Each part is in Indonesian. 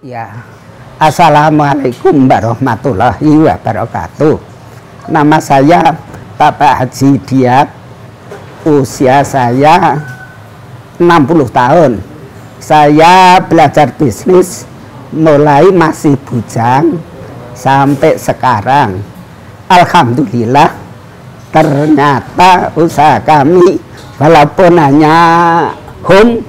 Ya, assalamualaikum warahmatullahi wabarakatuh. Nama saya Bapak Haji Diat. Usia saya 60 tahun. Saya belajar bisnis mulai masih bujang sampai sekarang. Alhamdulillah, ternyata usaha kami walaupun hanya home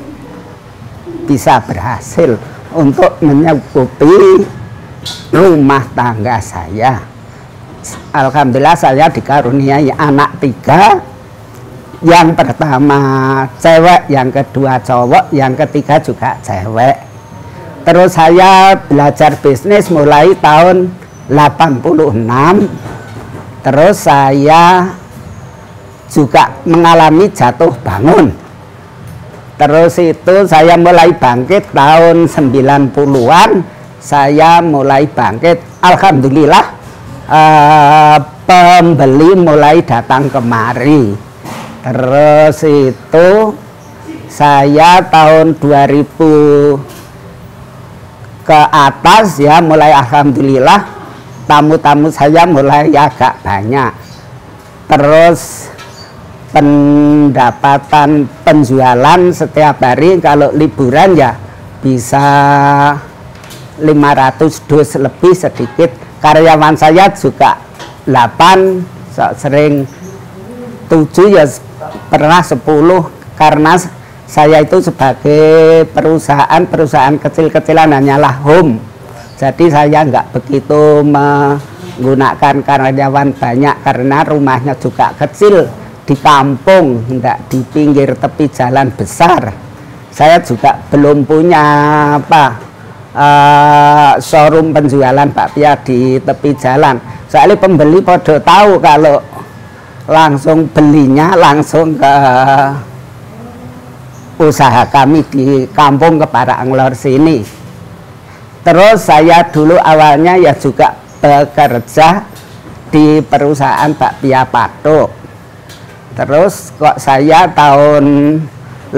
bisa berhasil untuk mencukupi rumah tangga saya. Alhamdulillah saya dikaruniai anak 3. Yang pertama cewek, yang kedua cowok, yang ketiga juga cewek. Terus saya belajar bisnis mulai tahun 86. Terus saya juga mengalami jatuh bangun. Terus itu saya mulai bangkit tahun 90-an. Saya mulai bangkit. Alhamdulillah, pembeli mulai datang kemari. Terus itu saya tahun 2000 ke atas ya, mulai alhamdulillah tamu-tamu saya mulai agak banyak. Terus pendapatan penjualan setiap hari kalau liburan ya bisa 500 dus lebih sedikit. Karyawan saya juga 8, sering 7 ya pernah 10, karena saya itu sebagai perusahaan kecil-kecilan hanyalah home. Jadi saya nggak begitu menggunakan karyawan banyak karena rumahnya juga kecil. Di kampung, enggak di pinggir tepi jalan besar. Saya juga belum punya showroom penjualan bakpia di tepi jalan. Soalnya pembeli pada tahu kalau langsung belinya langsung ke usaha kami di kampung Keparanglor sini. Terus saya dulu awalnya ya juga bekerja di perusahaan bakpia Patok. Terus kok saya tahun 80,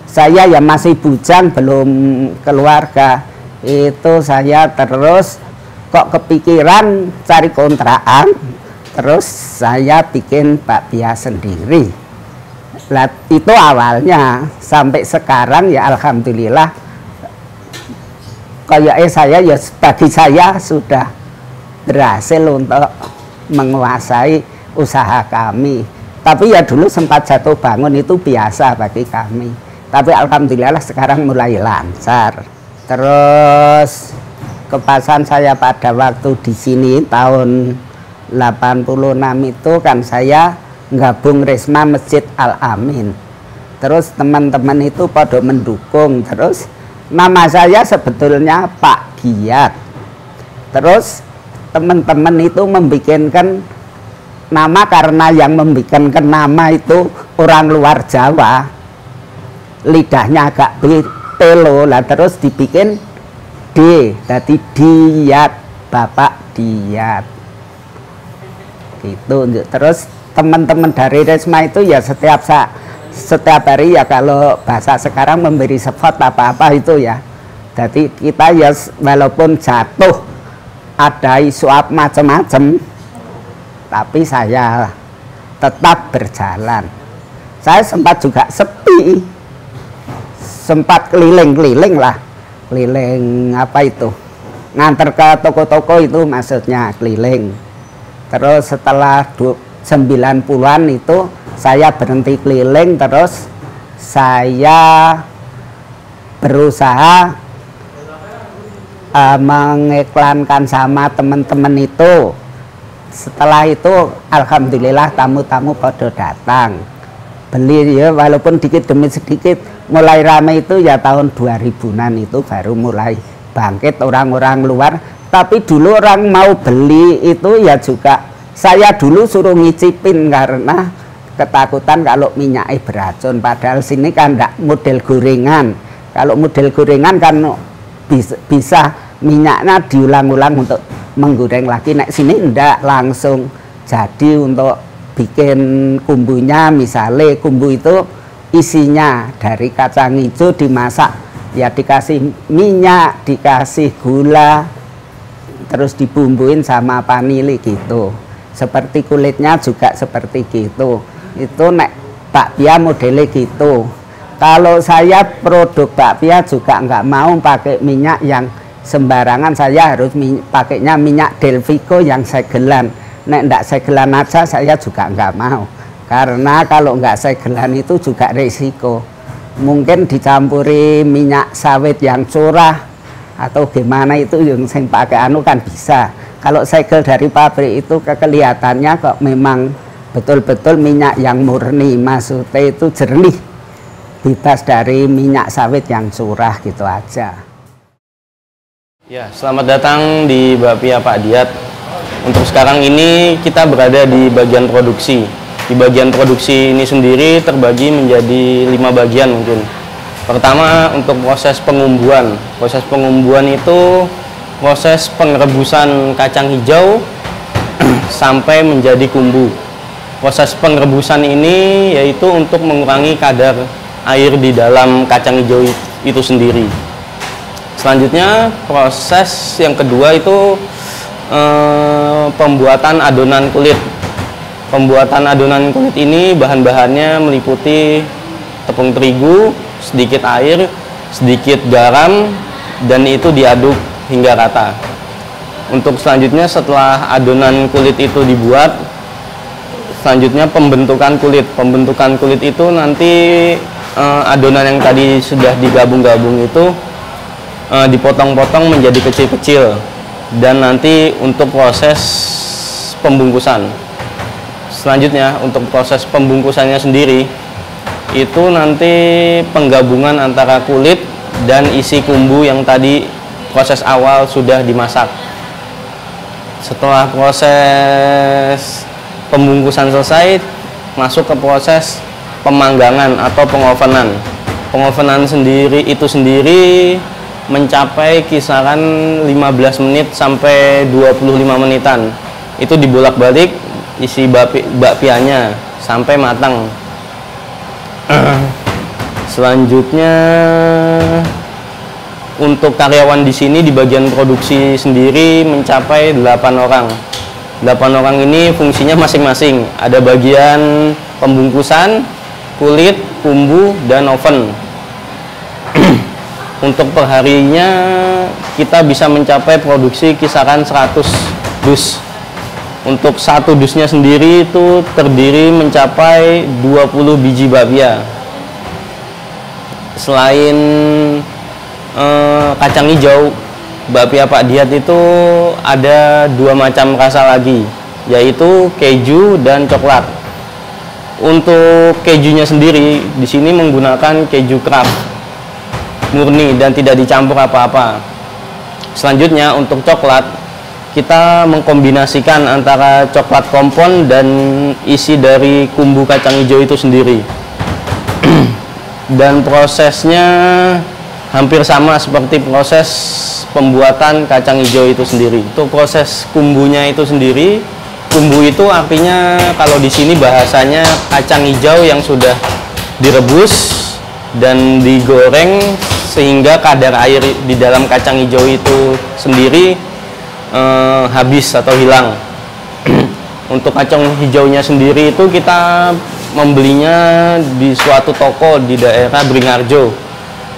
saya ya masih bujang, belum keluarga. Itu saya terus kok kepikiran cari kontrakan. Terus saya bikin bakpia sendiri. Itu awalnya, sampai sekarang ya alhamdulillah. Kayaknya saya ya bagi saya sudah berhasil untuk menguasai usaha kami. Tapi ya dulu sempat jatuh bangun, itu biasa bagi kami. Tapi alhamdulillah sekarang mulai lancar. Terus kepasan saya pada waktu di sini tahun 86 itu kan saya gabung Risma Masjid Al Amin. Terus teman-teman itu pada mendukung. Terus nama saya sebetulnya Pak Giat. Terus teman-teman itu membikinkan nama karena yang membikinkan nama itu orang luar Jawa, lidahnya agak telo lah, terus dibikin D, jadi Diat, Bapak Diat gitu. Terus teman-teman dari Risma itu ya setiap hari ya kalau bahasa sekarang memberi support apa-apa itu ya. Jadi kita ya walaupun jatuh ada isu macam-macam, tapi saya tetap berjalan. Saya sempat juga sepi, sempat keliling-keliling lah, keliling nganter ke toko-toko itu maksudnya keliling. Terus setelah 90-an itu saya berhenti keliling, terus saya berusaha mengiklankan sama teman-teman itu. Setelah itu alhamdulillah tamu-tamu pada datang beli ya, walaupun dikit demi sedikit. Mulai ramai itu ya tahun 2000-an itu baru mulai bangkit orang-orang luar. Tapi dulu orang mau beli itu ya juga saya dulu suruh ngicipin karena ketakutan kalau minyaknya beracun. Padahal sini kan enggak model gorengan. Kalau model gorengan kan bisa minyaknya diulang-ulang untuk menggoreng lagi. Nek sini enggak, langsung jadi untuk bikin kumbunya. Misalnya kumbu itu isinya dari kacang hijau dimasak Ya dikasih minyak, dikasih gula, terus dibumbuin sama vanili gitu. Seperti kulitnya juga seperti gitu. Itu nek bakpia modelnya gitu. Kalau saya produk bakpia juga nggak mau pakai minyak yang sembarangan, saya harus pakainya minyak Delvico yang segelan. Nek ndak segelan aja saya juga nggak mau, karena kalau nggak segelan itu juga risiko. Mungkin dicampuri minyak sawit yang curah atau gimana itu yang saya pakai anu kan bisa. Kalau segel dari pabrik itu kelihatannya kok memang betul-betul minyak yang murni, maksudnya itu jernih, bebas dari minyak sawit yang curah gitu aja. Ya, selamat datang di Bakpia Pak Diat. Untuk sekarang ini kita berada di bagian produksi. Di bagian produksi ini sendiri terbagi menjadi 5 bagian mungkin. Pertama untuk proses pengumbuan. Proses pengumbuan itu proses pengerebusan kacang hijau sampai menjadi kumbu. Proses pengerebusan ini yaitu untuk mengurangi kadar air di dalam kacang hijau itu sendiri. Selanjutnya proses yang kedua itu pembuatan adonan kulit. Pembuatan adonan kulit ini bahan-bahannya meliputi tepung terigu, sedikit air, sedikit garam, dan itu diaduk hingga rata. Untuk selanjutnya setelah adonan kulit itu dibuat, selanjutnya pembentukan kulit. Pembentukan kulit itu nanti adonan yang tadi sudah digabung-gabung itu dipotong-potong menjadi kecil-kecil, dan nanti untuk proses pembungkusan. Selanjutnya untuk proses pembungkusannya sendiri itu nanti penggabungan antara kulit dan isi kumbu yang tadi proses awal sudah dimasak. Setelah proses pembungkusan selesai, masuk ke proses pemanggangan atau pengovenan. Pengovenan sendiri itu sendiri mencapai kisaran 15 menit sampai 25 menitan. Itu dibolak-balik isi bakpianya sampai matang. Selanjutnya untuk karyawan di sini di bagian produksi sendiri mencapai 8 orang. 8 orang ini fungsinya masing-masing. Ada bagian pembungkusan, kulit, kumbu, dan oven. Untuk perharinya kita bisa mencapai produksi kisaran 100 dus. Untuk satu dusnya sendiri itu terdiri mencapai 20 biji bakpia. Selain kacang hijau, bakpia Pak Diat itu ada 2 macam rasa lagi, yaitu keju dan coklat. Untuk kejunya sendiri di sini menggunakan keju Kraft murni dan tidak dicampur apa-apa. Selanjutnya untuk coklat, kita mengkombinasikan antara coklat kompon dan isi dari kumbu kacang hijau itu sendiri. Dan prosesnya hampir sama seperti proses pembuatan kacang hijau itu sendiri. Untuk proses kumbunya itu sendiri, kumbu itu artinya kalau di sini bahasanya kacang hijau yang sudah direbus dan digoreng sehingga kadar air di dalam kacang hijau itu sendiri habis atau hilang. Untuk kacang hijaunya sendiri itu kita membelinya di suatu toko di daerah Beringharjo,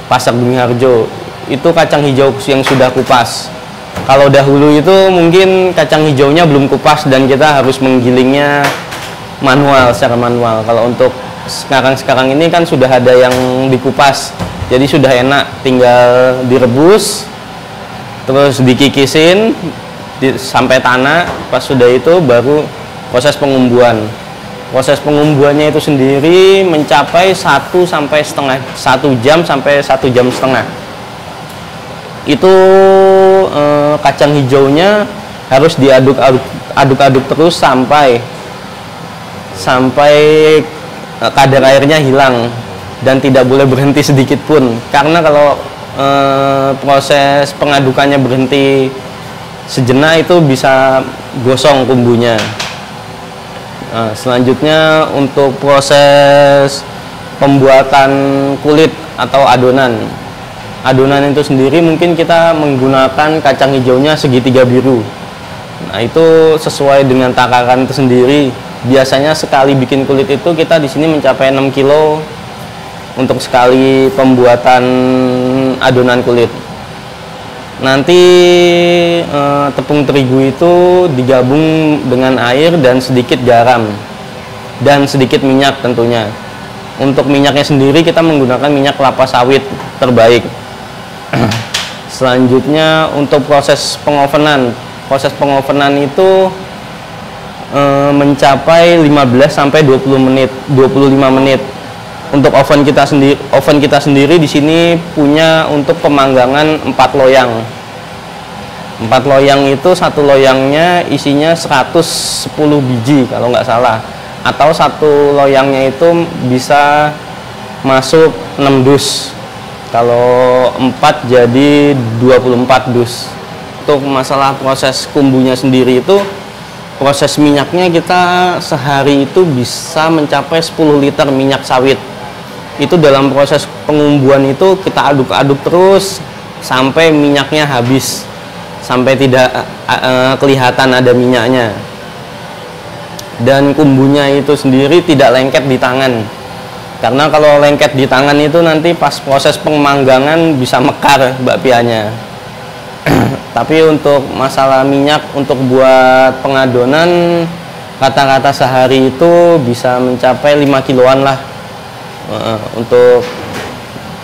Pasar Beringharjo. Itu kacang hijau yang sudah kupas. Kalau dahulu itu mungkin kacang hijaunya belum kupas dan kita harus menggilingnya manual, secara manual. Kalau untuk sekarang ini kan sudah ada yang dikupas, jadi sudah enak, tinggal direbus terus dikikisin sampai tanak. Pas sudah itu baru proses pengumbuan. Proses pengumbuannya itu sendiri mencapai 1 jam sampai 1 jam setengah. Itu kacang hijaunya harus diaduk-aduk terus sampai kadar airnya hilang dan tidak boleh berhenti sedikit pun, karena kalau proses pengadukannya berhenti sejenak itu bisa gosong kumbunya. Nah, selanjutnya untuk proses pembuatan kulit atau adonan adonan itu sendiri mungkin kita menggunakan kacang hijaunya segitiga biru. Nah, itu sesuai dengan takaran itu sendiri. Biasanya sekali bikin kulit itu kita di sini mencapai 6 kilo untuk sekali pembuatan adonan kulit. Nanti tepung terigu itu digabung dengan air dan sedikit garam dan sedikit minyak tentunya. Untuk minyaknya sendiri kita menggunakan minyak kelapa sawit terbaik. Selanjutnya untuk proses pengovenan. Proses pengovenan itu mencapai 15 sampai 20 menit, 25 menit. Untuk oven kita sendiri di sini punya untuk pemanggangan 4 loyang. 4 loyang itu satu loyangnya isinya 110 biji kalau nggak salah. Atau satu loyangnya itu bisa masuk 6 dus. Kalau 4 jadi 24 dus. Untuk masalah proses kumbunya sendiri itu, proses minyaknya kita sehari itu bisa mencapai 10 liter minyak sawit. Itu dalam proses pengumbuan itu kita aduk-aduk terus sampai minyaknya habis, sampai tidak kelihatan ada minyaknya. Dan kumbunya itu sendiri tidak lengket di tangan, karena kalau lengket di tangan itu nanti pas proses pemanggangan bisa mekar bakpianya. Tapi untuk masalah minyak untuk buat pengadonan rata-rata sehari itu bisa mencapai 5 kiloan lah. Untuk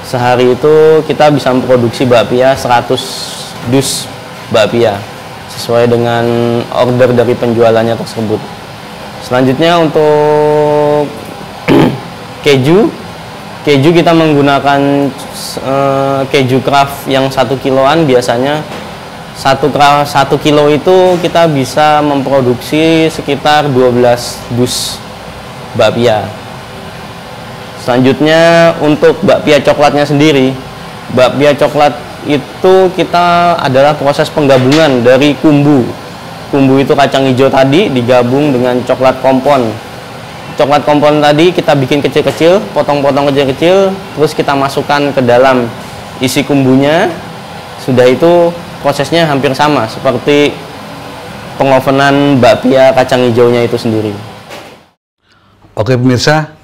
sehari itu kita bisa memproduksi bakpia 100 dus bakpia sesuai dengan order dari penjualannya tersebut. Selanjutnya untuk keju kita menggunakan keju Kraft yang 1 kiloan. Biasanya 1 kilo itu kita bisa memproduksi sekitar 12 dus bakpia. Selanjutnya untuk bakpia coklatnya sendiri, bakpia coklat itu kita adalah proses penggabungan dari kumbu itu kacang hijau tadi digabung dengan coklat kompon. Coklat kompon tadi kita bikin kecil-kecil, potong-potong kecil-kecil, terus kita masukkan ke dalam isi kumbunya. Sudah itu prosesnya hampir sama seperti pengovenan bakpia kacang hijaunya itu sendiri. Oke pemirsa,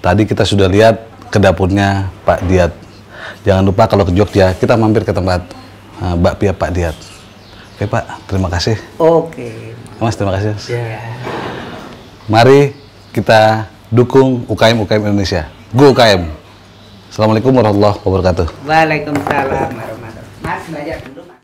tadi kita sudah lihat ke dapurnya Pak Diat. Jangan lupa kalau ke Jogja kita mampir ke tempat bakpia Pak Diat. Oke Pak, terima kasih. Oke. Mas, terima kasih. Ya. Mari kita dukung UKM Indonesia. Go UKM. Assalamualaikum warahmatullahi wabarakatuh. Waalaikumsalam warahmatullahi wabarakatuh. Mas, banyak dulu.